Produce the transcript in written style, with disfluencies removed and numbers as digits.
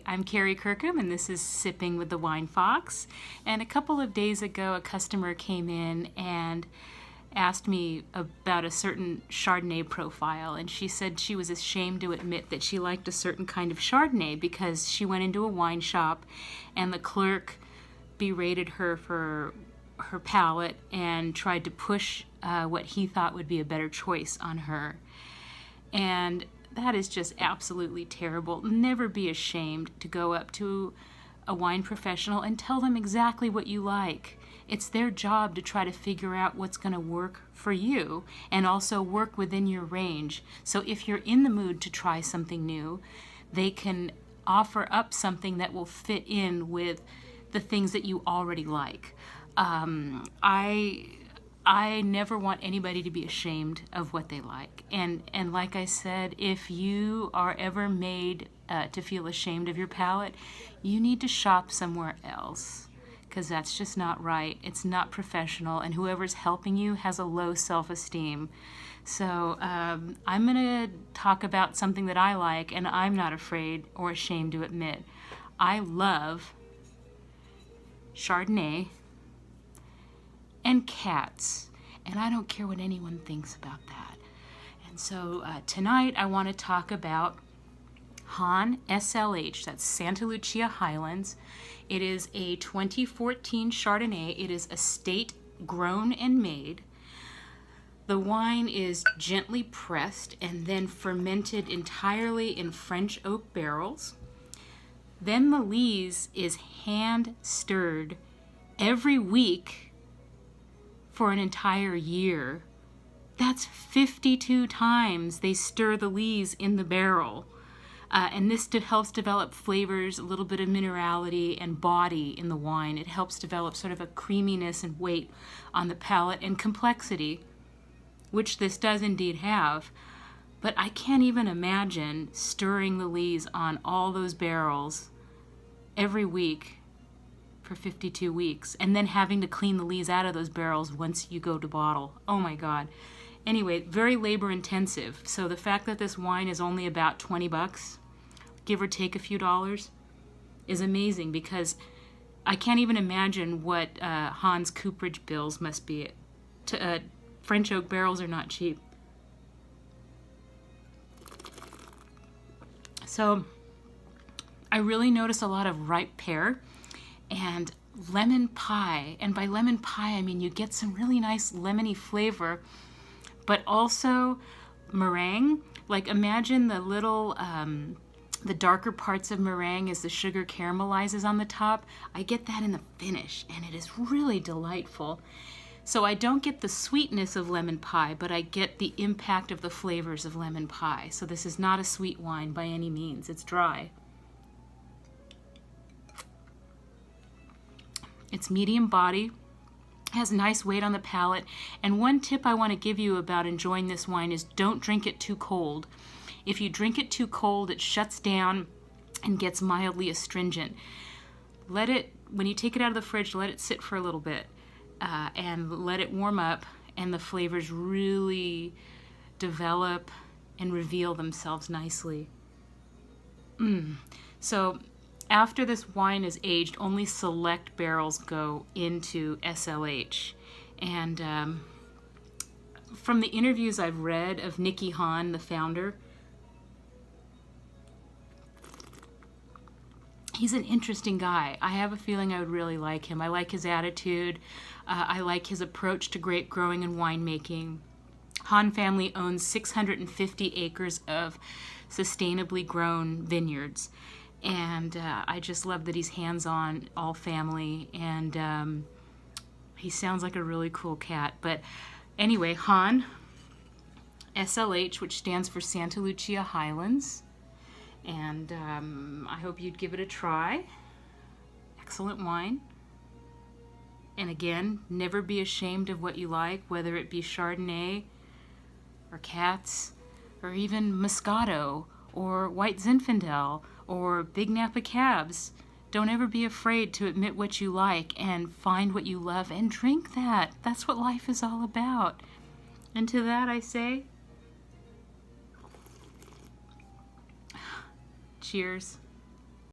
I'm Kerry Kirkham, and this is Sipping with the Wine Fox. And a couple of days ago, a customer came in and asked me about a certain Chardonnay profile, and she said she was ashamed to admit that she liked a certain kind of Chardonnay because she went into a wine shop and the clerk berated her for her palate and tried to push what he thought would be a better choice on her. And that is just absolutely terrible. Never be ashamed to go up to a wine professional and tell them exactly what you like. It's their job to try to figure out what's going to work for you and also work within your range. So if you're in the mood to try something new, they can offer up something that will fit in with the things that you already like. I never want anybody to be ashamed of what they like. And like I said, if you are ever made to feel ashamed of your palate, you need to shop somewhere else, because that's just not right. It's not professional, and whoever's helping you has a low self-esteem. So I'm going to talk about something that I like, and I'm not afraid or ashamed to admit. I love Chardonnay and cats, and I don't care what anyone thinks about that. And so tonight I want to talk about Hahn SLH, that's Santa Lucia Highlands. It is a 2014 Chardonnay. It is estate grown and made. The wine is gently pressed and then fermented entirely in French oak barrels. Then the lees is hand stirred every week for an entire year. That's 52 times they stir the lees in the barrel. And this helps develop flavors, a little bit of minerality and body in the wine. It helps develop sort of a creaminess and weight on the palate and complexity, which this does indeed have. But I can't even imagine stirring the lees on all those barrels every week for 52 weeks, and then having to clean the lees out of those barrels once you go to bottle. Oh my God. Anyway, very labor intensive. So the fact that this wine is only about 20 bucks, give or take a few dollars, is amazing, because I can't even imagine what Hahn's cooperage bills must be. French oak barrels are not cheap. So I really notice a lot of ripe pear and lemon pie. And by lemon pie, I mean you get some really nice lemony flavor, but also meringue. Like, imagine the little, the darker parts of meringue as the sugar caramelizes on the top. I get that in the finish, and it is really delightful. So I don't get the sweetness of lemon pie, but I get the impact of the flavors of lemon pie. So this is not a sweet wine by any means. It's dry. It's medium body, has nice weight on the palate, and one tip I want to give you about enjoying this wine is don't drink it too cold. If you drink it too cold, it shuts down and gets mildly astringent. Let it, when you take it out of the fridge, let it sit for a little bit and let it warm up, and the flavors really develop and reveal themselves nicely. So after this wine is aged, only select barrels go into SLH. And from the interviews I've read of Nicky Hahn, the founder, he's an interesting guy. I have a feeling I would really like him. I like his attitude. I like his approach to grape growing and winemaking. Hahn family owns 650 acres of sustainably grown vineyards. And I just love that he's hands-on, all family, and he sounds like a really cool cat. But anyway, Hahn SLH, which stands for Santa Lucia Highlands, and I hope you'd give it a try. Excellent wine. And again, never be ashamed of what you like, whether it be Chardonnay or cats or even Moscato or White Zinfandel or Big Napa Cabs. Don't ever be afraid to admit what you like and find what you love and drink that. That's what life is all about. And to that I say, cheers.